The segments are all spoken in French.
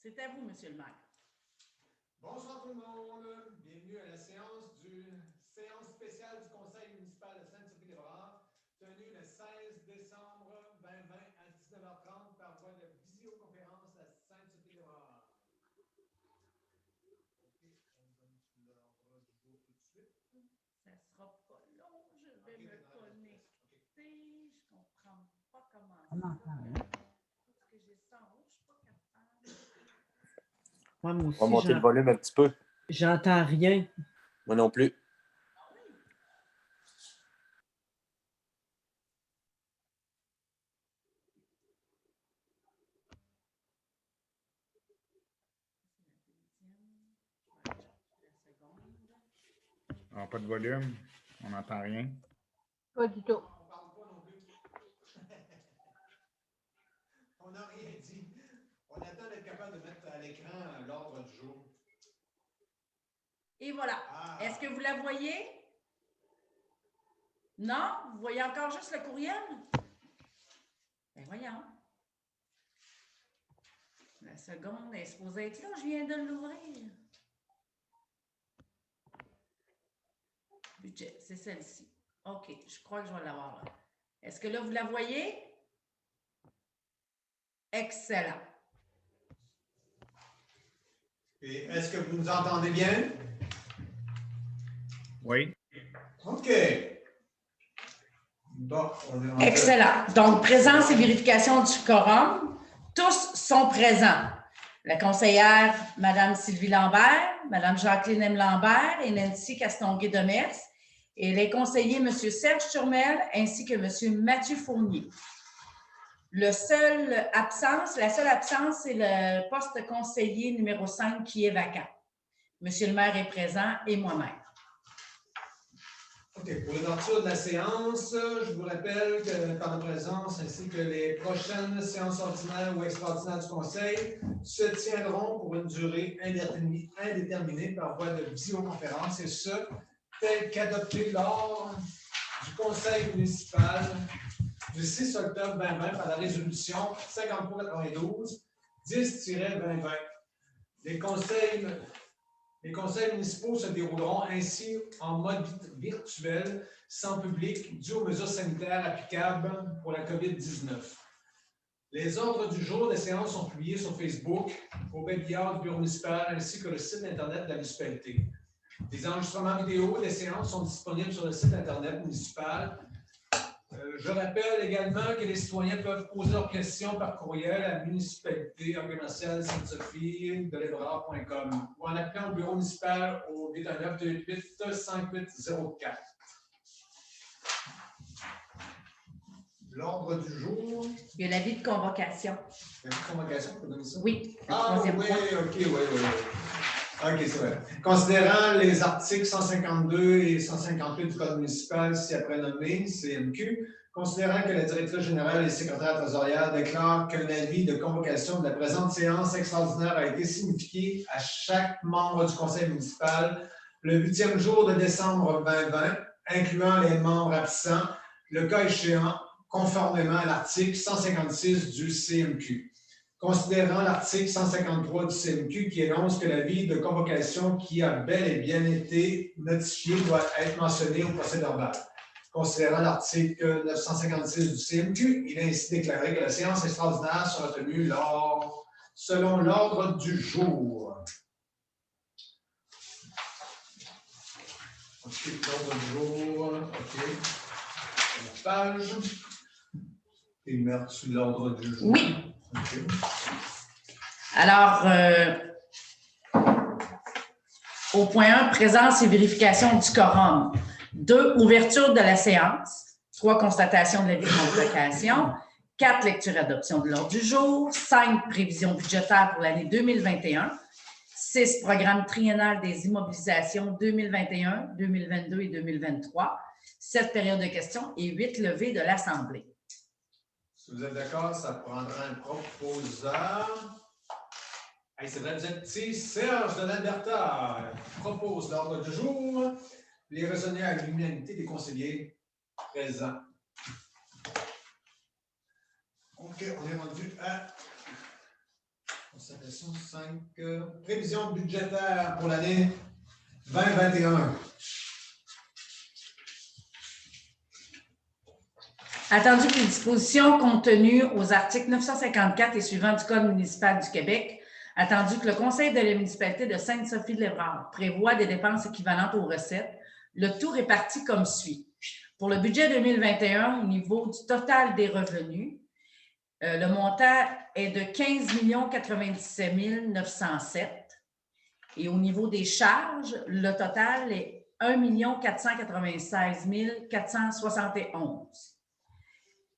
C'est à vous, Monsieur le maire. Bonsoir tout le monde. Bienvenue à la séance spéciale du Conseil municipal de Sainte-Sophie-les-Bras, tenue le 16 décembre 2020 à 19h30 par voie de visioconférence à Sainte-Sophie-les-Bras. Ça ne sera pas long. Je vais me connecter. Je ne comprends pas comment ça. Parce que j'ai ça en haut, je ne suis pas capable. Ouais, moi aussi, On va monter le volume un petit peu. J'entends rien. Moi non plus. Alors, pas de volume, on n'entend rien. Pas du tout. On parle pas non plus. On n'a rien dit. On attend d'être capable de mettre à l'écran l'ordre du jour. Et voilà. Ah. Est-ce que vous la voyez? Non? Vous voyez encore juste le courriel? Ben voyons. La seconde est supposée être là. Je viens de l'ouvrir. Budget, c'est celle-ci. OK, je crois que je vais l'avoir là. Est-ce que là, vous la voyez? Excellent. Et est-ce que vous nous entendez bien? Oui. OK. Bon, on est rendu. Excellent. Donc, présence et vérification du quorum. Tous sont présents. La conseillère, Mme Sylvie Lambert, Mme Jacqueline M. Lambert et Nancy Castonguay-Demers, et les conseillers, M. Serge Turmel ainsi que M. Mathieu Fournier. La seule absence, c'est le poste conseiller numéro 5 qui est vacant. Monsieur le maire est présent et moi-même. OK. Pour l'ouverture de la séance, je vous rappelle que par la présence ainsi que les prochaines séances ordinaires ou extraordinaires du Conseil se tiendront pour une durée indéterminée par voie de visioconférence et ce, tel qu'adopté lors du Conseil municipal du 6 octobre 2020 par la résolution 5392 10-2020. Les conseils municipaux se dérouleront ainsi en mode virtuel, sans public, dû aux mesures sanitaires applicables pour la COVID-19. Les ordres du jour des séances sont publiés sur Facebook, au webinaire du bureau municipal, ainsi que le site Internet de la municipalité. Les enregistrements vidéo des séances sont disponibles sur le site Internet municipal. Je rappelle également que les citoyens peuvent poser leurs questions par courriel à la municipalité sainte-sophie-de-lébrard.com ou en appelant au bureau municipal au 819-288-5804. L'ordre du jour. Il y a l'avis de convocation. L'avis de convocation, pour donner ça? Oui. Ah oui, OK. OK, c'est vrai. Considérant les articles 152 et 158 du Code municipal ci-après nommés, CMQ, considérant que la directrice générale et secrétaire trésorière déclarent qu'un avis de convocation de la présente séance extraordinaire a été signifié à chaque membre du conseil municipal le 8e jour de décembre 2020, incluant les membres absents, le cas échéant, conformément à l'article 156 du CMQ. Considérant l'article 153 du CMQ qui énonce que l'avis de convocation qui a bel et bien été notifié doit être mentionné au procès-verbal. Considérant l'article 956 du CMQ, il est ainsi déclaré que la séance extraordinaire sera tenue selon l'ordre du jour. OK, l'ordre du jour. OK. La page. Et mettre sur l'ordre du jour. Oui. OK. Alors, au point 1, présence et vérification du quorum. 2, ouverture de la séance. 3, constatation de l'avis de convocation. 4, lecture et adoption de l'ordre du jour. 5, prévision budgétaire pour l'année 2021. 6, programme triennal des immobilisations 2021, 2022 et 2023. 7, période de questions et 8, levée de l'Assemblée. Si vous êtes d'accord, ça prendra un proposeur. Hey, c'est vrai, vous êtes petit. Serge de l'Alberta propose l'ordre du jour. Les raisonner à l'unanimité des conseillers présents. OK, on est rendu à Constatation 5. Prévision budgétaire pour l'année 2021. Attendu que les dispositions contenues aux articles 954 et suivants du Code municipal du Québec, attendu que le Conseil de la municipalité de Sainte-Sophie-de-Lévrard prévoit des dépenses équivalentes aux recettes, le tout réparti comme suit. Pour le budget 2021, au niveau du total des revenus, le montant est de 15 097 907 et au niveau des charges, le total est 1 496 471.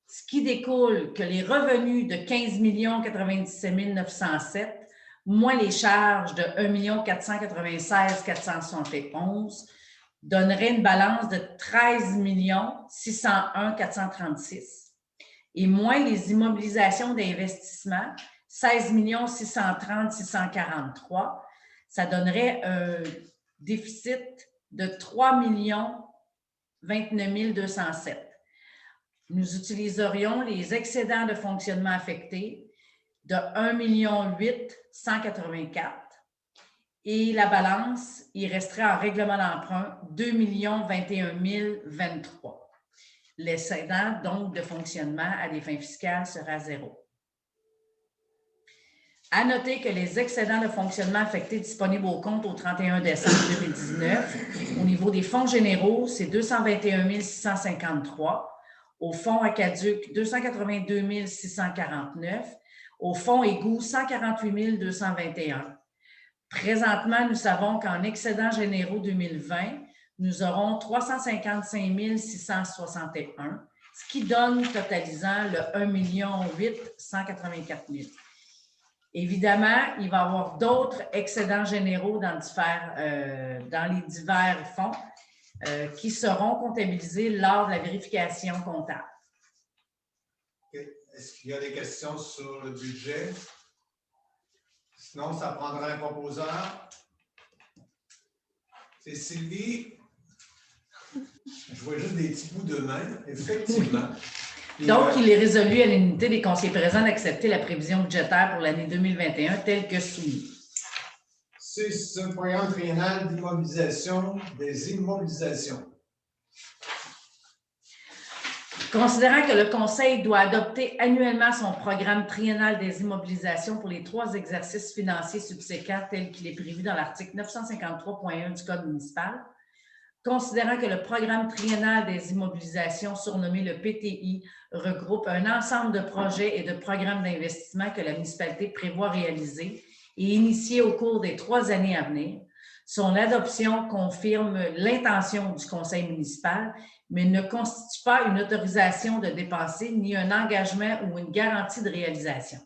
Ce qui découle que les revenus de 15 097 907 moins les charges de 1 496 471 donnerait une balance de 13 601 436 et moins les immobilisations d'investissement, 16 630 643, ça donnerait un déficit de 3 29 207. Nous utiliserions les excédents de fonctionnement affectés de 1 884 et la balance, il resterait en règlement d'emprunt 2 021 023. L'excédent, donc, de fonctionnement à des fins fiscales sera zéro. À noter que les excédents de fonctionnement affectés disponibles au compte au 31 décembre 2019, au niveau des fonds généraux, c'est 221 653. Au fonds Aquaduc, 282 649. Au fonds Égouts, 148 221. Présentement, nous savons qu'en excédent généraux 2020, nous aurons 355 661, ce qui donne totalisant le 1 884 000. Évidemment, il va y avoir d'autres excédents généraux dans les divers fonds qui seront comptabilisés lors de la vérification comptable. Okay. Est-ce qu'il y a des questions sur le budget? Sinon, ça prendra un proposeur. C'est Sylvie. Je vois juste des petits bouts de main, effectivement. Donc, il est résolu à l'unité des conseillers présents d'accepter la prévision budgétaire pour l'année 2021 telle que soumise. C'est ce programme triennal d'immobilisation des immobilisations. Considérant que le Conseil doit adopter annuellement son programme triennal des immobilisations pour les 3 exercices financiers subséquents tel qu'il est prévu dans l'article 953.1 du Code municipal, considérant que le programme triennal des immobilisations, surnommé le PTI, regroupe un ensemble de projets et de programmes d'investissement que la municipalité prévoit réaliser et initier au cours des 3 années à venir, son adoption confirme l'intention du Conseil municipal, mais ne constitue pas une autorisation de dépenser ni un engagement ou une garantie de réalisation.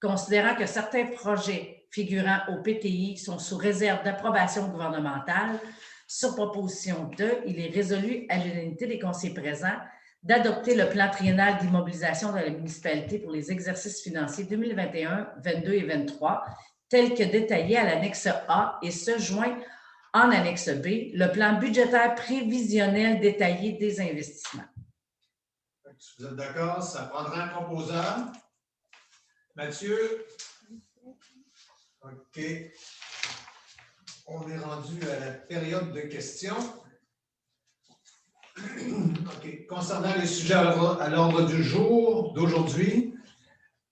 Considérant que certains projets figurant au PTI sont sous réserve d'approbation gouvernementale, sur proposition de, il est résolu à l'unanimité des conseillers présents d'adopter le plan triennal d'immobilisation de la municipalité pour les exercices financiers 2021, 22 et 23, tel que détaillé à l'annexe A et se joint en annexe B, le plan budgétaire prévisionnel détaillé des investissements. Si vous êtes d'accord, ça prendra un proposeur. Mathieu? OK. On est rendu à la période de questions. OK. Concernant les sujets à l'ordre du jour d'aujourd'hui,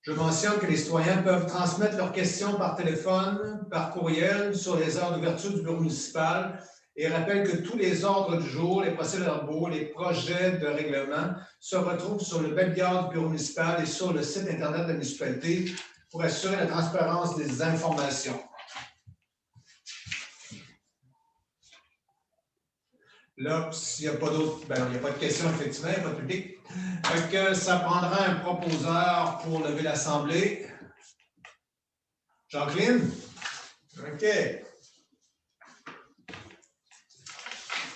je mentionne que les citoyens peuvent transmettre leurs questions par téléphone, par courriel, sur les heures d'ouverture du bureau municipal et rappelle que tous les ordres du jour, les procès-verbaux, les projets de règlement se retrouvent sur le webguide du bureau municipal et sur le site Internet de la municipalité pour assurer la transparence des informations. Là, s'il n'y a pas d'autres, il n'y a pas de questions, effectivement, il n'y a pas de public. Fait que ça prendra un proposeur pour lever l'Assemblée. Jacqueline? OK.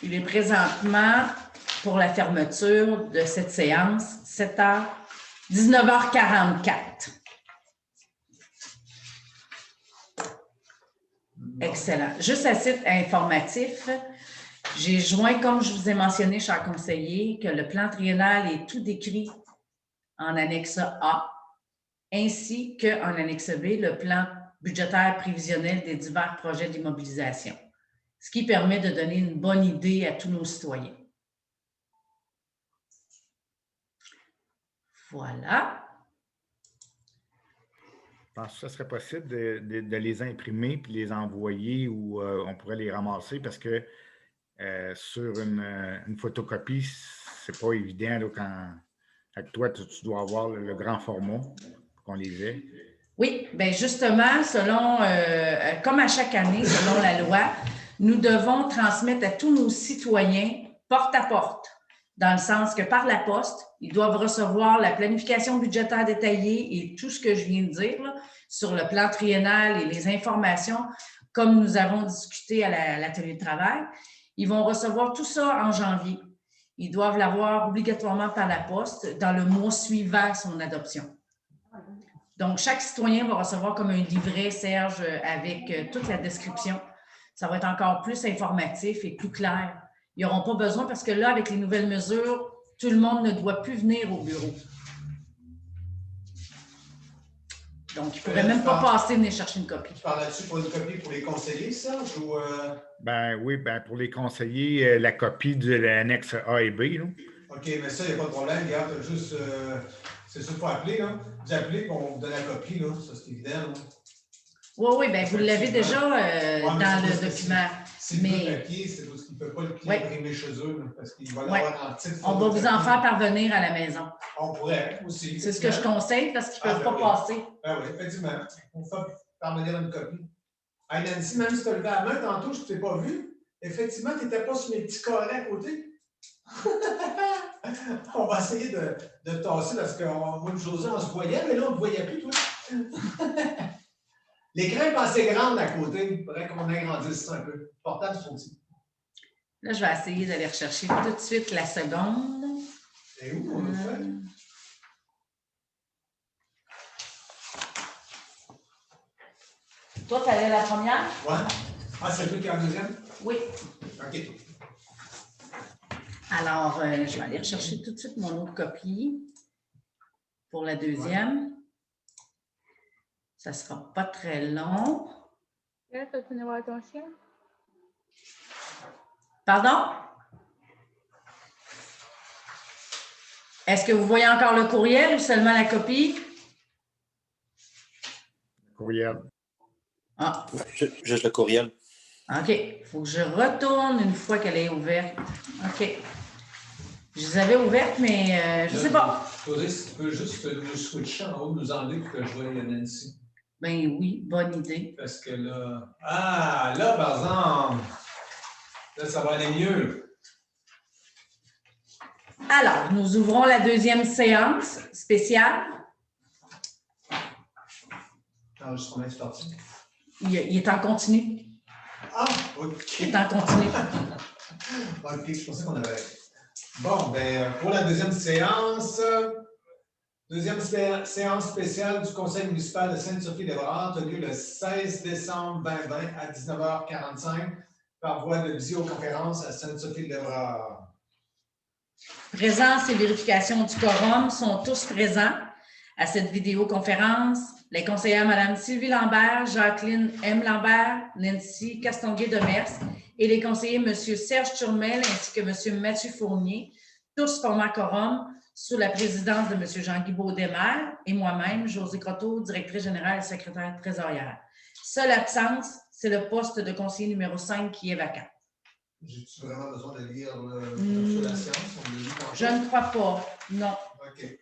Il est présentement pour la fermeture de cette séance, 19h44. Excellent. Juste à titre informatif, j'ai joint, comme je vous ai mentionné, chers conseillers, que le plan triennal est tout décrit en annexe A, ainsi qu'en annexe B, le plan budgétaire prévisionnel des divers projets d'immobilisation, ce qui permet de donner une bonne idée à tous nos citoyens. Voilà. Je pense que ça serait possible de les imprimer puis les envoyer ou on pourrait les ramasser parce que sur une photocopie, c'est pas évident là, quand avec toi, tu dois avoir le grand format pour qu'on les ait. Oui, bien justement, selon, comme à chaque année, selon la loi, nous devons transmettre à tous nos citoyens porte à porte, dans le sens que par la poste, ils doivent recevoir la planification budgétaire détaillée et tout ce que je viens de dire là, sur le plan triennal et les informations, comme nous avons discuté à l'atelier de travail. Ils vont recevoir tout ça en janvier. Ils doivent l'avoir obligatoirement par la poste dans le mois suivant son adoption. Donc, chaque citoyen va recevoir comme un livret, Serge, avec toute la description. Ça va être encore plus informatif et plus clair. Ils n'auront pas besoin parce que là, avec les nouvelles mesures, tout le monde ne doit plus venir au bureau. Donc, ils ne pourraient même pas passer venir chercher une copie. Tu parles là-dessus pour une copie pour les conseillers, Serge? Ou, Ben oui, ben pour les conseillers, la copie de l'annexe A et B. Là. OK, mais ça, il n'y a pas de problème. Regarde, juste, c'est ça qu'il faut appeler. Là. Vous appelez et on vous donne la copie. Là. Ça, c'est évident. Là. Oui, bien, vous l'avez déjà dans le document. C'est le papier, c'est parce qu'ils ne peuvent pas le imprimer chez eux. Là, parce qu'ils vont l'avoir en titre. On va vous en faire parvenir à la maison. On pourrait aussi. C'est ce que je conseille parce qu'ils ne peuvent pas passer. Ben oui, effectivement. On va faire parvenir une copie. Hey Nancy, même si tu as levé la main tantôt, je ne t'ai pas vu. Effectivement, tu n'étais pas sur mes petits carrés à côté. On va essayer de tasser parce que moi et José, on se voyait, mais là, on ne te voyait plus, toi. L'écran est pas assez grande à côté. Il faudrait qu'on agrandisse ça un peu. Le portable, c'est petit. Là, je vais essayer d'aller rechercher tout de suite la seconde. Et où on a fait? Toi, tu allais la première? Ouais. Ah, c'est toi qui es en deuxième? Oui. OK. Alors, je vais aller rechercher tout de suite mon autre copie pour la deuxième. Ça ne sera pas très long. Là, tu as tenu voir ton chien? Pardon? Est-ce que vous voyez encore le courriel ou seulement la copie? Courriel. Ah. Juste le courriel. OK. Il faut que je retourne une fois qu'elle est ouverte. OK. Je les avais ouvertes, mais je ne sais pas. José, si tu peux juste nous switcher en haut, nous enlever pour que je voie Nancy. Ben oui, bonne idée. Parce que là... Ah, là, par exemple, là, ça va aller mieux. Alors, nous ouvrons la deuxième séance spéciale. Enregistrement est parti. Il est en continu. Ah, OK. Il est en continu. OK, je pensais qu'on avait... Bon, bien, pour la deuxième séance spéciale du Conseil municipal de Sainte-Sophie-des-Bras, tenue le 16 décembre 2020 à 19h45 par voie de visioconférence à Sainte-Sophie-des-Bras. Présence et vérification du quorum sont tous présents à cette vidéoconférence. Les conseillères Mme Sylvie Lambert, Jacqueline M. Lambert, Nancy Castonguay-Demers et les conseillers M. Serge Turmel ainsi que M. Mathieu Fournier, tous formant quorum sous la présidence de M. Jean-Guy Baudemaire et moi-même, Josée Croteau, directrice générale et secrétaire trésorière. Seule absence, c'est le poste de conseiller numéro 5 qui est vacant. J'ai-tu vraiment besoin de lire sur la science? Je ne crois pas, non. OK.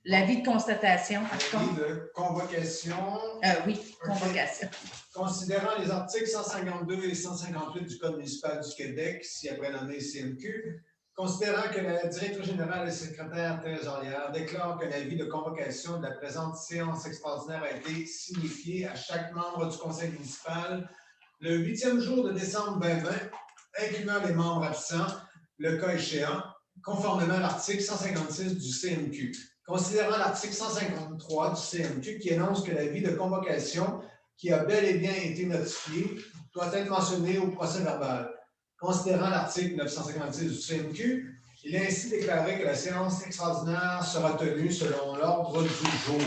L'avis de constatation. L'avis de convocation. Oui, convocation. Considérant les articles 152 et 158 du Code municipal du Québec, si après nommé CMQ, considérant que la directrice générale et secrétaire trésorière déclare que l'avis de convocation de la présente séance extraordinaire a été signifié à chaque membre du conseil municipal le 8e jour de décembre 2020, incluant les membres absents, le cas échéant, conformément à l'article 156 du CMQ. Considérant l'article 153 du CMQ qui énonce que l'avis de convocation qui a bel et bien été notifié doit être mentionné au procès-verbal. Considérant l'article 956 du CMQ, il est ainsi déclaré que la séance extraordinaire sera tenue selon l'ordre du jour.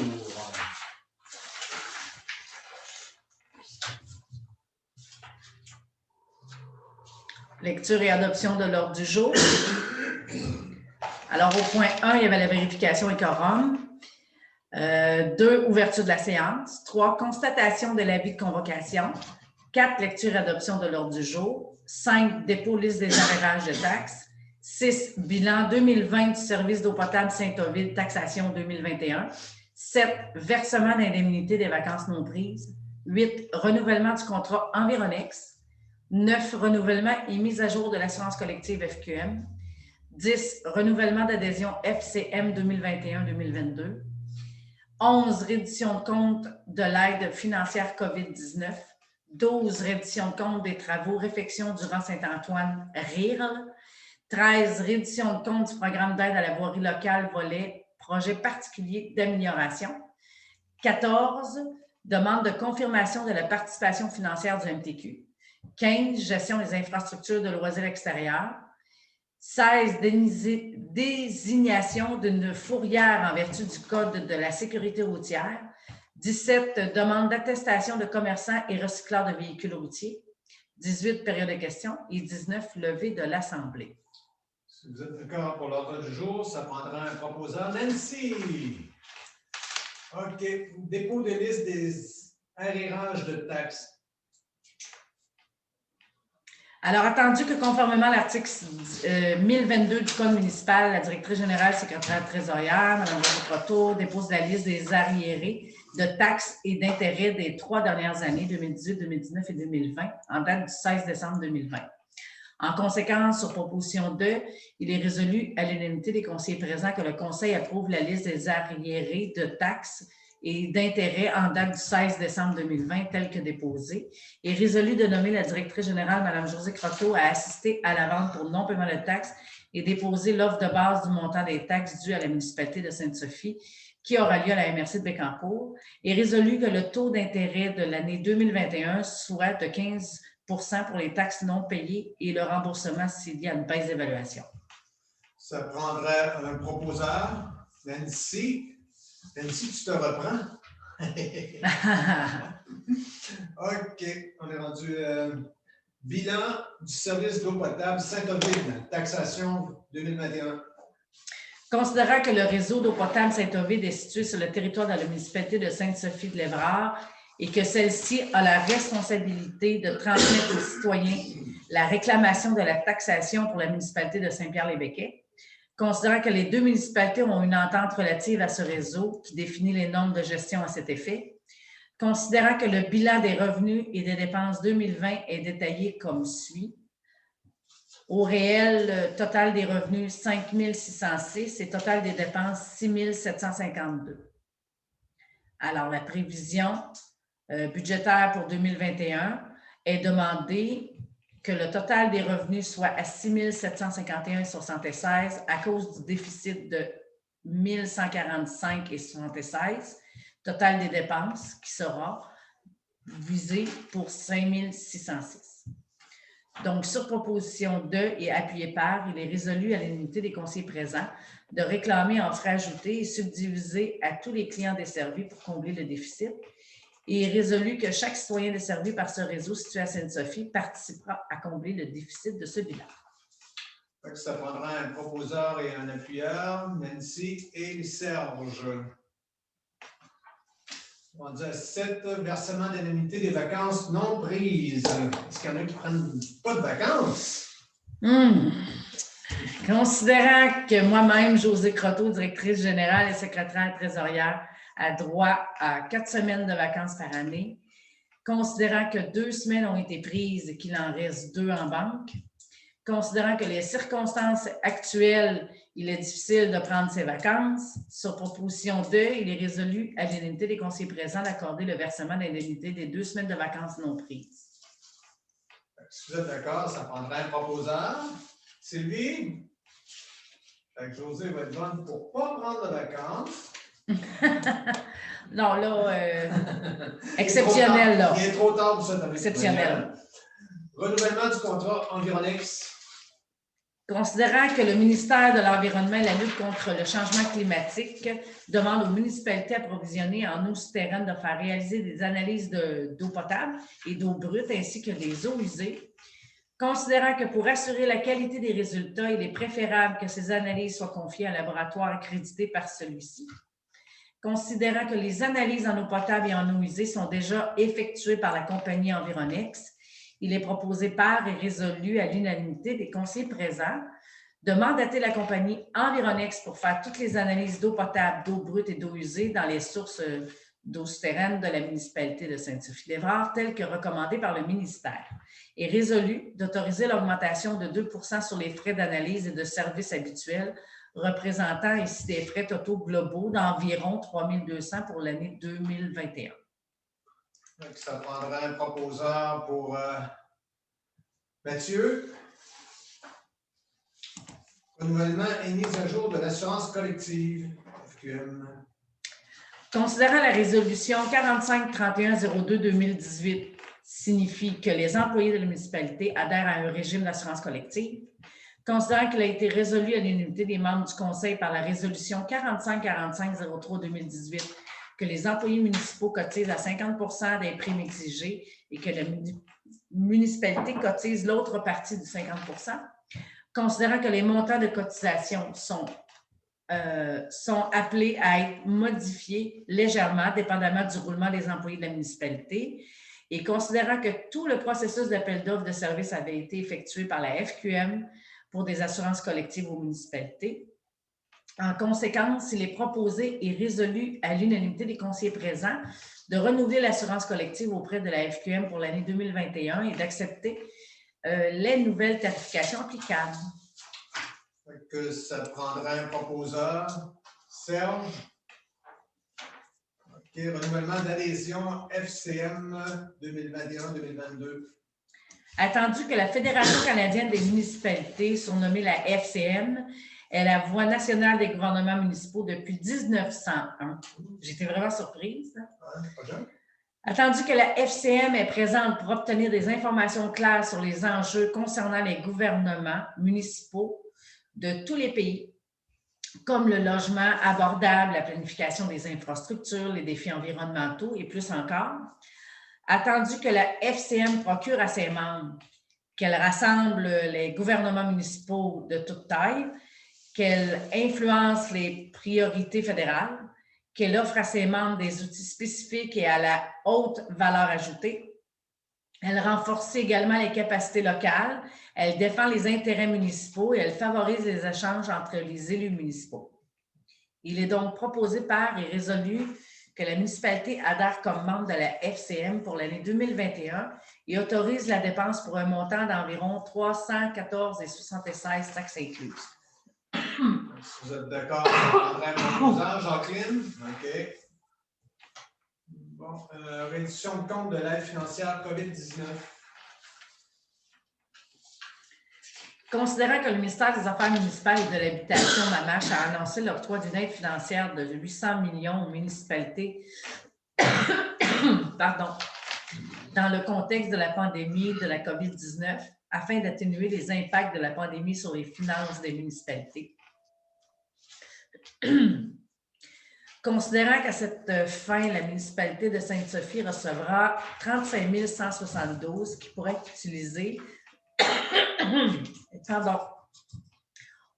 Lecture et adoption de l'ordre du jour. Alors, au point 1, il y avait la vérification et quorum. 2, ouverture de la séance. 3, constatation de l'avis de convocation. 4, lecture et adoption de l'ordre du jour. 5, dépôt liste des arrérages de taxes. 6, bilan 2020 du service d'eau potable Saint-Ovide, taxation 2021. 7, versement d'indemnité des vacances non prises. 8, renouvellement du contrat Environex. 9, renouvellement et mise à jour de l'assurance collective FQM. 10, renouvellement d'adhésion FCM 2021-2022. 11, reddition de compte de l'aide financière COVID-19. 12, reddition de compte des travaux réfection durant Saint-Antoine RIRL. 13, reddition de compte du programme d'aide à la voirie locale volet projet particulier d'amélioration. 14, demande de confirmation de la participation financière du MTQ. 15, gestion des infrastructures de loisirs extérieurs. 16, désignation d'une fourrière en vertu du Code de la sécurité routière. 17, demande d'attestation de commerçants et recycleurs de véhicules routiers. 18, période de questions. Et 19, levée de l'Assemblée. Si vous êtes d'accord pour l'ordre du jour, ça prendra un proposant. Nancy! OK. Dépôt de liste des arrérages de taxes. Alors, attendu que conformément à l'article 1022 du Code municipal, la directrice générale, secrétaire trésorière, Mme Croteau, dépose la liste des arriérés de taxes et d'intérêts des 3 dernières années, 2018, 2019 et 2020, en date du 16 décembre 2020. En conséquence, sur proposition 2, il est résolu à l'unanimité des conseillers présents que le Conseil approuve la liste des arriérés de taxes et d'intérêts en date du 16 décembre 2020, telle que déposée, et résolu de nommer la directrice générale, Mme Josée Croteau, à assister à la vente pour non-paiement de taxes et déposer l'offre de base du montant des taxes dues à la municipalité de Sainte-Sophie, qui aura lieu à la MRC de Bécancour, et résolu que le taux d'intérêt de l'année 2021 soit de 15 pour les taxes non payées et le remboursement s'il y a une baisse d'évaluation. Ça prendrait un proposeur. Nancy, tu te reprends? OK. On est rendu bilan du service d'eau potable Saint-Ovide, taxation 2021. Considérant que le réseau d'eau potable Saint-Ovide est situé sur le territoire de la municipalité de Sainte-Sophie-de-l'Évrard et que celle-ci a la responsabilité de transmettre aux citoyens la réclamation de la taxation pour la municipalité de Saint-Pierre-les-Béquets, considérant que les 2 municipalités ont une entente relative à ce réseau qui définit les normes de gestion à cet effet, considérant que le bilan des revenus et des dépenses 2020 est détaillé comme suit. Au réel, total des revenus 5 606 et total des dépenses 6 752. Alors, la prévision budgétaire pour 2021 est demandée que le total des revenus soit à 6 751,76 à cause du déficit de 1 145,76, total des dépenses qui sera visé pour 5 606. Donc, sur proposition 2 et appuyé par, il est résolu à l'unanimité des conseillers présents de réclamer en frais ajoutés et subdiviser à tous les clients desservis pour combler le déficit. Et est résolu que chaque citoyen desservi par ce réseau situé à Sainte-Sophie participera à combler le déficit de ce bilan. Ça prendra un proposeur et un appuyeur, Nancy et Serge. On dit 7, versement d'indemnité des vacances non prises. Est-ce qu'il y en a qui ne prennent pas de vacances? Considérant que moi-même, Josée Croteau, directrice générale et secrétaire trésorière, a droit à 4 semaines de vacances par année, considérant que 2 semaines ont été prises et qu'il en reste 2 en banque, considérant que les circonstances actuelles, il est difficile de prendre ses vacances, sur proposition 2, il est résolu à l'unanimité des conseillers présents d'accorder le versement d'indemnité des 2 semaines de vacances non prises. Si vous êtes d'accord, ça prendrait un proposeur. Sylvie? Josée va être bonne pour ne pas prendre de vacances. Non, là, exceptionnel, là. Il est trop tard pour ça. Exceptionnel. Renouvellement du contrat Environex. Considérant que le ministère de l'Environnement et la lutte contre le changement climatique demande aux municipalités approvisionnées en eau souterraine de faire réaliser des analyses d'eau potable et d'eau brute ainsi que des eaux usées, Considérant que pour assurer la qualité des résultats, il est préférable que ces analyses soient confiées à un laboratoire accrédité par celui-ci. Considérant que les analyses en eau potable et en eau usée sont déjà effectuées par la compagnie Environex, il est proposé par et résolu à l'unanimité des conseillers présents de mandater la compagnie Environex pour faire toutes les analyses d'eau potable, d'eau brute et d'eau usée dans les sources d'eau souterraine de la municipalité de Sainte-Sophie-d'Évrard, telles que recommandées par le ministère, et résolu d'autoriser l'augmentation de 2 % sur les frais d'analyse et de services habituels, représentant ici des frais totaux globaux d'environ 3 200 pour l'année 2021. Donc, ça prendra un proposeur pour Mathieu. Renouvellement et mise à jour de l'assurance collective. FQM. Considérant la résolution 45-31-02-2018 signifie que les employés de la municipalité adhèrent à un régime d'assurance collective, considérant qu'il a été résolu à l'unanimité des membres du conseil par la résolution 45-45-03-2018 que les employés municipaux cotisent à 50 % des primes exigées et que la municipalité cotise l'autre partie du 50 %, considérant que les montants de cotisation sont appelés à être modifiés légèrement, dépendamment du roulement des employés de la municipalité, et considérant que tout le processus d'appel d'offres de services avait été effectué par la FQM pour des assurances collectives aux municipalités. En conséquence, il est proposé et résolu à l'unanimité des conseillers présents de renouveler l'assurance collective auprès de la FQM pour l'année 2021 et d'accepter les nouvelles tarifications applicables. Que ça prendra un proposeur. Serge. OK. Renouvellement d'adhésion FCM 2021-2022. Attendu que la Fédération canadienne des municipalités, surnommée la FCM, est la voix nationale des gouvernements municipaux depuis 1901. J'étais vraiment surprise. Attendu que la FCM est présente pour obtenir des informations claires sur les enjeux concernant les gouvernements municipaux de tous les pays, comme le logement abordable, la planification des infrastructures, les défis environnementaux et plus encore. Attendu que la FCM procure à ses membres, qu'elle rassemble les gouvernements municipaux de toute taille, qu'elle influence les priorités fédérales, qu'elle offre à ses membres des outils spécifiques et à la haute valeur ajoutée. Elle renforce également les capacités locales, elle défend les intérêts municipaux et elle favorise les échanges entre les élus municipaux. Il est donc proposé par et résolu que la municipalité adhère comme membre de la FCM pour l'année 2021 et autorise la dépense pour un montant d'environ 314,76 taxes incluses. Si vous êtes d'accord, on prendra un proposeur. Jacqueline? OK. Bon, réduction de compte de l'aide financière COVID-19. Considérant que le ministère des Affaires municipales et de l'Habitation, MAMACH, a annoncé l'octroi d'une aide financière de 800 millions aux municipalités dans le contexte de la pandémie de la COVID-19 afin d'atténuer les impacts de la pandémie sur les finances des municipalités. Considérant qu'à cette fin, la municipalité de Sainte-Sophie recevra 35 172 qui pourraient être utilisés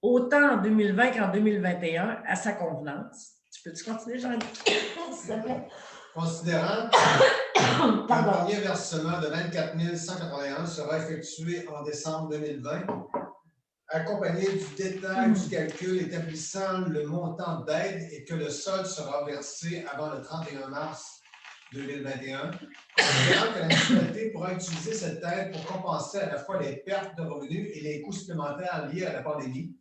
autant en 2020 qu'en 2021 à sa convenance. Tu peux-tu continuer, Jean-Luc? S'il te plaît. Considérant qu'un premier versement de 24 181 sera effectué en décembre 2020, accompagné du détail du calcul établissant le montant d'aide et que le solde sera versé avant le 31 mars 2021, considérant que la municipalité pourra utiliser cette aide pour compenser à la fois les pertes de revenus et les coûts supplémentaires liés à la pandémie,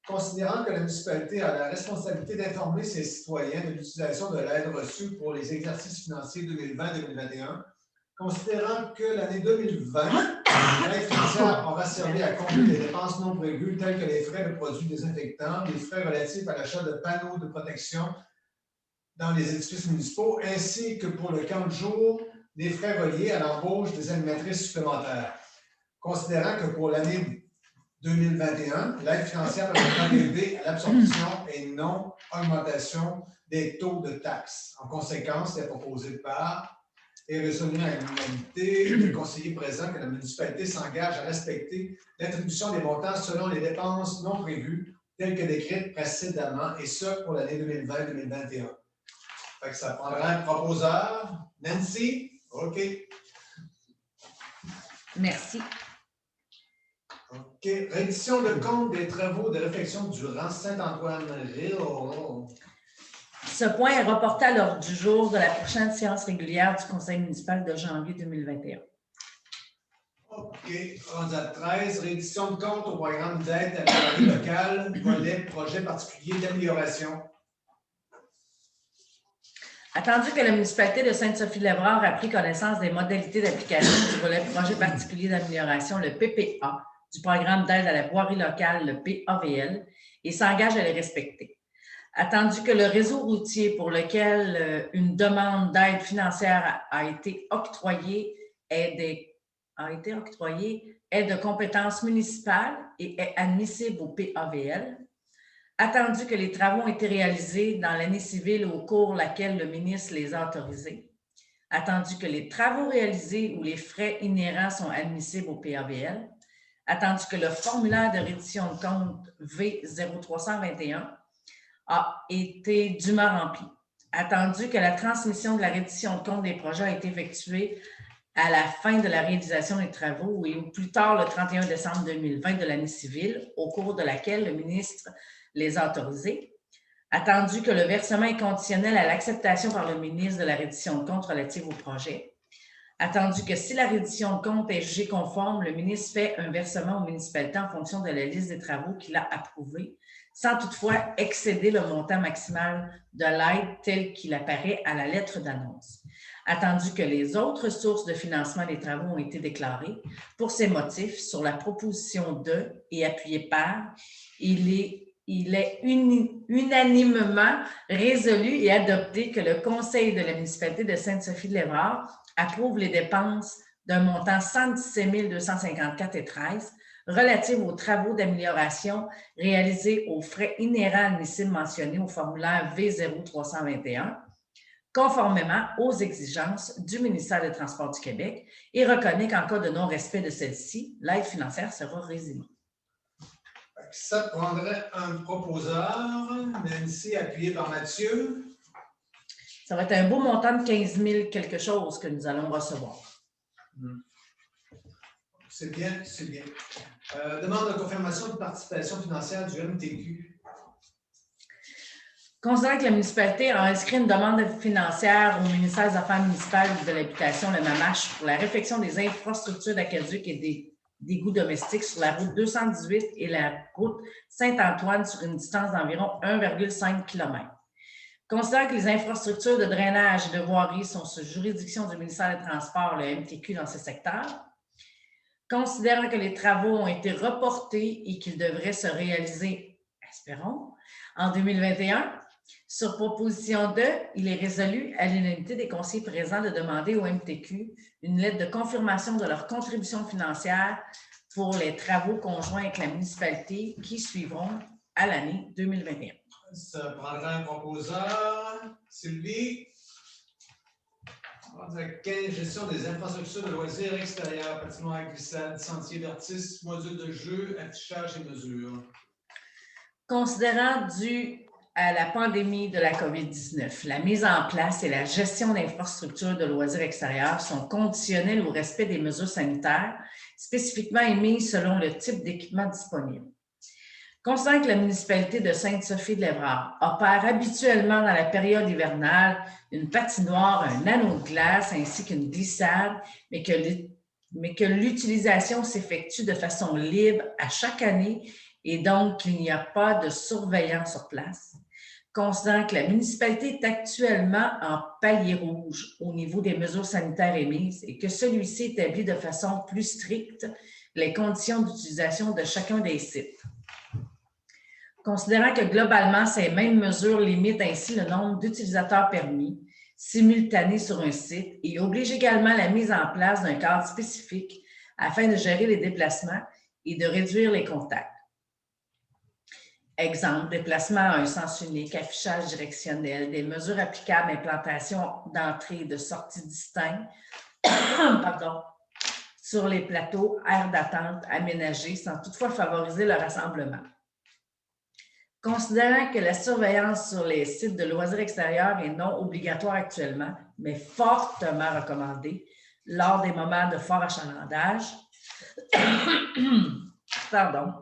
considérant que la municipalité a la responsabilité d'informer ses citoyens de l'utilisation de l'aide reçue pour les exercices financiers 2020-2021, considérant que l'année 2020, l'aide financière aura servi à combler les dépenses non prévues telles que les frais de produits désinfectants, les frais relatifs à l'achat de panneaux de protection dans les édifices municipaux, ainsi que pour le camp de jour, des frais reliés à l'embauche des animatrices supplémentaires. Considérant que pour l'année 2021, l'aide financière est élevée à l'absorption et non augmentation des taux de taxes. En conséquence, c'est proposé par Et résolu à l'unanimité, les conseillers présents que la municipalité s'engage à respecter l'attribution des montants selon les dépenses non prévues telles que décrites précédemment, et ce pour l'année 2020-2021. Fait que ça prendra un proposeur. Nancy? OK. Merci. OK. Reddition de compte des travaux de réfection durant Saint-Antoine-Rill. Ce point est reporté à l'ordre du jour de la prochaine séance régulière du Conseil municipal de janvier 2021. OK. Rendu à 13. Reddition de compte au programme d'aide à la vie locale, volet projet particulier d'amélioration. Attendu que la municipalité de Sainte-Sophie-de-Lévrard a pris connaissance des modalités d'application du volet projet particulier d'amélioration, le PPA, du programme d'aide à la voirie locale, le PAVL, et s'engage à les respecter. Attendu que le réseau routier pour lequel une demande d'aide financière a été octroyée est de compétence municipale et est admissible au PAVL. Attendu que les travaux ont été réalisés dans l'année civile au cours de laquelle le ministre les a autorisés. Attendu que les travaux réalisés ou les frais inhérents sont admissibles au PAVL. Attendu que le formulaire de reddition de compte V0321 a été dûment rempli. Attendu que la transmission de la reddition de compte des projets a été effectuée à la fin de la réalisation des travaux et au plus tard le 31 décembre 2020 de l'année civile, au cours de laquelle le ministre les a autorisés. Attendu que le versement est conditionnel à l'acceptation par le ministre de la reddition de compte relative au projet. Attendu que si la reddition de compte est jugée conforme, le ministre fait un versement aux municipalités en fonction de la liste des travaux qu'il a approuvés, sans toutefois excéder le montant maximal de l'aide tel qu'il apparaît à la lettre d'annonce. Attendu que les autres sources de financement des travaux ont été déclarées, pour ces motifs, sur la proposition de et appuyé par, il est unanimement résolu et adopté que le Conseil de la municipalité de Sainte-Sophie-de-Lévrard approuve les dépenses d'un montant 117 254,13 relatives aux travaux d'amélioration réalisés aux frais inhérents admissibles mentionnés au formulaire V0321, conformément aux exigences du ministère des Transports du Québec, et reconnaît qu'en cas de non-respect de celle-ci, l'aide financière sera résiliée. Ça prendrait un proposeur. Nancy, appuyé par Mathieu. Ça va être un beau montant de 15 000 quelque chose que nous allons recevoir. C'est bien, c'est bien. Demande de confirmation de participation financière du MTQ. Considérant que la municipalité a inscrit une demande financière au ministère des Affaires municipales et de l'Habitation, le MAMACH, pour la réfection des infrastructures d'aqueduc et des égouts domestiques sur la route 218 et la route Saint-Antoine sur une distance d'environ 1,5 km. Considérant que les infrastructures de drainage et de voirie sont sous juridiction du ministère des Transports, le MTQ, dans ce secteur, considérant que les travaux ont été reportés et qu'ils devraient se réaliser, espérons, en 2021, sur proposition de, il est résolu à l'unanimité des conseillers présents de demander au MTQ une lettre de confirmation de leur contribution financière pour les travaux conjoints avec la municipalité qui suivront à l'année 2021. Ça prendra un proposeur. Sylvie. 15, gestion des infrastructures de loisirs extérieurs, patinoire glissade, sentiers vertis, modules de jeu, affichage et mesures. Considérant dû à la pandémie de la COVID-19, la mise en place et la gestion d'infrastructures de loisirs extérieurs sont conditionnelles au respect des mesures sanitaires spécifiquement émises selon le type d'équipement disponible. Considérant que la municipalité de Sainte-Sophie-de-Lévrard opère habituellement dans la période hivernale une patinoire, un anneau de glace ainsi qu'une glissade, mais que l'utilisation s'effectue de façon libre à chaque année et donc qu'il n'y a pas de surveillance sur place. Considérant que la municipalité est actuellement en palier rouge au niveau des mesures sanitaires émises et que celui-ci établit de façon plus stricte les conditions d'utilisation de chacun des sites. Considérant que globalement, ces mêmes mesures limitent ainsi le nombre d'utilisateurs permis simultanés sur un site et obligent également la mise en place d'un cadre spécifique afin de gérer les déplacements et de réduire les contacts. Exemple, déplacement à un sens unique, affichage directionnel, des mesures applicables, implantation d'entrée et de sortie distincts, pardon, sur les plateaux, aires d'attente aménagés sans toutefois favoriser le rassemblement. Considérant que la surveillance sur les sites de loisirs extérieurs est non obligatoire actuellement, mais fortement recommandée lors des moments de fort achalandage, pardon,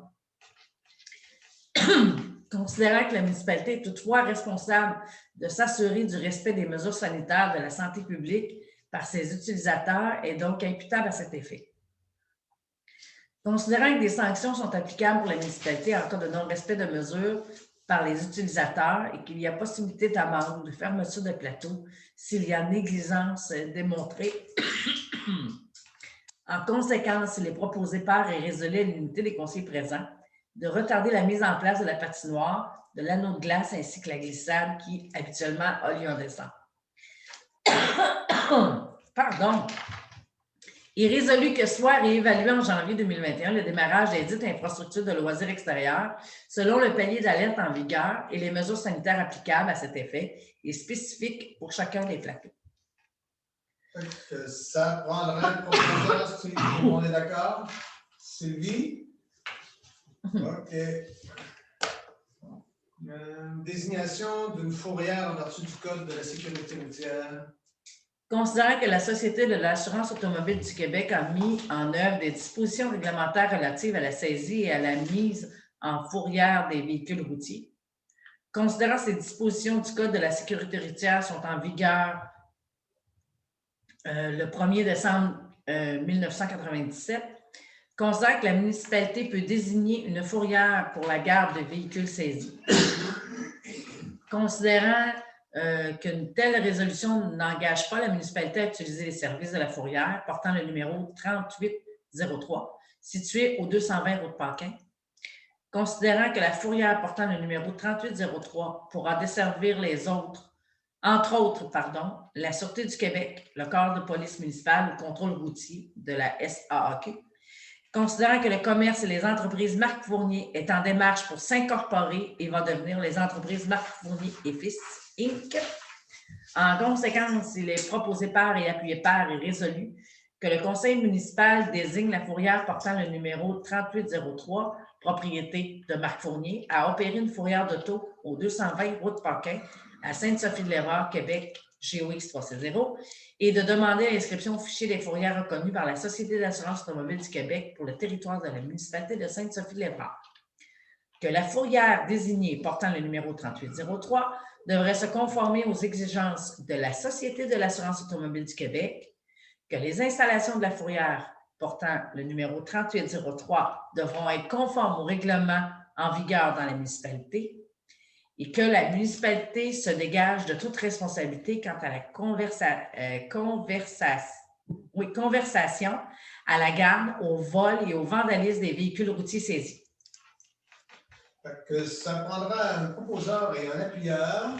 considérant que la municipalité est toutefois responsable de s'assurer du respect des mesures sanitaires de la santé publique par ses utilisateurs et donc imputable à cet effet. Considérant que des sanctions sont applicables pour la municipalité en cas de non-respect de mesures par les utilisateurs et qu'il y a possibilité d'amende, de fermeture de plateau s'il y a négligence démontrée. En conséquence, il est proposé par et résolu à l'unité des conseillers présents de retarder la mise en place de la patinoire, de l'anneau de glace ainsi que la glissade qui habituellement a lieu en décembre. Pardon. Il est résolu que soit réévalué en janvier 2021 le démarrage des dites infrastructures de loisirs extérieurs selon le palier d'alerte en vigueur et les mesures sanitaires applicables à cet effet et spécifiques pour chacun des plateaux. Ça prendra le proposeur, si tout le monde est d'accord. Sylvie? OK. Désignation d'une fourrière en vertu du Code de la sécurité routière. Considérant que la Société de l'assurance automobile du Québec a mis en œuvre des dispositions réglementaires relatives à la saisie et à la mise en fourrière des véhicules routiers, considérant que ces dispositions du Code de la sécurité routière sont en vigueur le 1er décembre 1997, considère que la municipalité peut désigner une fourrière pour la garde de véhicules saisis. Considérant qu'une telle résolution n'engage pas la municipalité à utiliser les services de la fourrière portant le numéro 3803, situé au 220 route Paquin. Considérant que la fourrière portant le numéro 3803 pourra desservir les autres, entre autres, la Sûreté du Québec, le corps de police municipale, le contrôle routier de la SAAQ. Considérant que le commerce et les entreprises Marc Fournier est en démarche pour s'incorporer et va devenir les entreprises Marc Fournier et Fils, Inc. En conséquence, il est proposé par et appuyé par et résolu que le conseil municipal désigne la fourrière portant le numéro 3803, propriété de Marc Fournier, à opérer une fourrière d'auto au 220 route Paquin, à Sainte-Sophie-de-l'Erreur, Québec, GOX 360, et de demander l'inscription au fichier des fourrières reconnues par la Société d'assurance automobile du Québec pour le territoire de la municipalité de Sainte-Sophie-de-l'Erreur. Que la fourrière désignée portant le numéro 3803 devrait se conformer aux exigences de la Société de l'assurance automobile du Québec, que les installations de la fourrière portant le numéro 3803 devront être conformes au règlement en vigueur dans la municipalité et que la municipalité se dégage de toute responsabilité quant à la conversation à la garde, au vol et au vandalisme des véhicules routiers saisis. Ça prendra un proposeur et un appuyeur,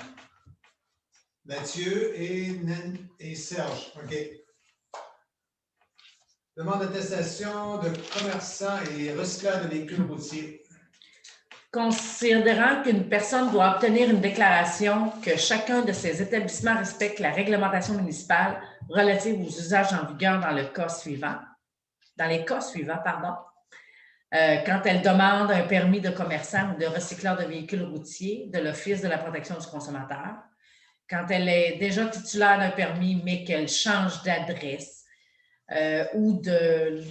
Mathieu et Serge. OK. Demande d'attestation de commerçants et recycleurs de véhicules routiers. Considérant qu'une personne doit obtenir une déclaration que chacun de ces établissements respecte la réglementation municipale relative aux usages en vigueur dans les cas suivants, quand elle demande un permis de commerçant ou de recycleur de véhicules routiers de l'Office de la protection du consommateur, quand elle est déjà titulaire d'un permis mais qu'elle change d'adresse ou de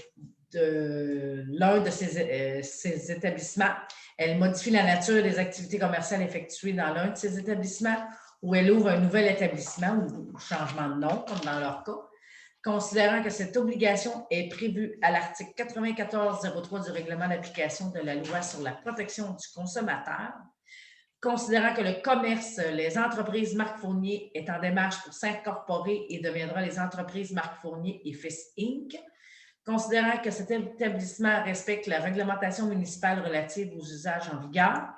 l'un de ces établissements, elle modifie la nature des activités commerciales effectuées dans l'un de ces établissements ou elle ouvre un nouvel établissement ou changement de nom, comme dans leur cas, considérant que cette obligation est prévue à l'article 9403 du règlement d'application de la loi sur la protection du consommateur, considérant que le commerce, les entreprises Marc Fournier est en démarche pour s'incorporer et deviendra les entreprises Marc Fournier et Fils Inc., considérant que cet établissement respecte la réglementation municipale relative aux usages en vigueur,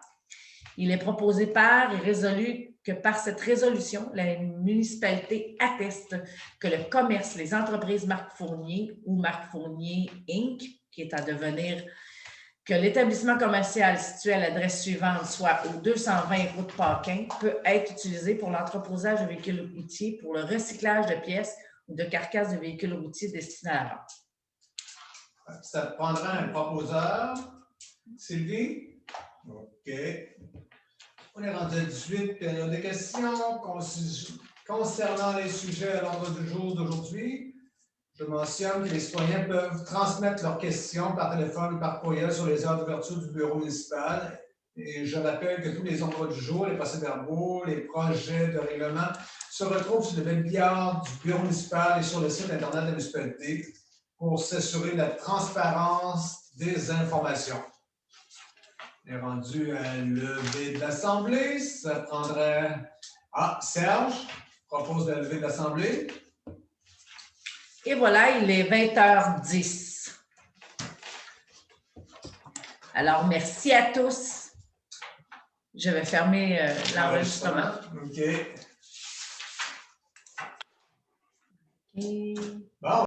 il est proposé par et résolu que par cette résolution, la municipalité atteste que le commerce, les entreprises Marc Fournier ou Marc Fournier Inc., qui est à devenir que l'établissement commercial situé à l'adresse suivante, soit au 220 route Paquin, peut être utilisé pour l'entreposage de véhicules routiers, pour le recyclage de pièces ou de carcasses de véhicules routiers destinés à la vente. Ça prendra un proposeur. Sylvie? OK. On est rendu à 18 périodes de questions concernant les sujets à l'ordre du jour d'aujourd'hui. Je mentionne que les citoyens peuvent transmettre leurs questions par téléphone ou par courriel sur les heures d'ouverture du bureau municipal. Et je rappelle que tous les ordres du jour, les procès-verbaux, les projets de règlement se retrouvent sur le webinaire du bureau municipal et sur le site Internet de la municipalité pour s'assurer de la transparence des informations. On est rendu à lever de l'Assemblée. Ça prendrait... Ah, Serge propose de lever de l'Assemblée. Et voilà, il est 20h10. Alors, merci à tous. Je vais fermer l'enregistrement. OK. OK. Bon.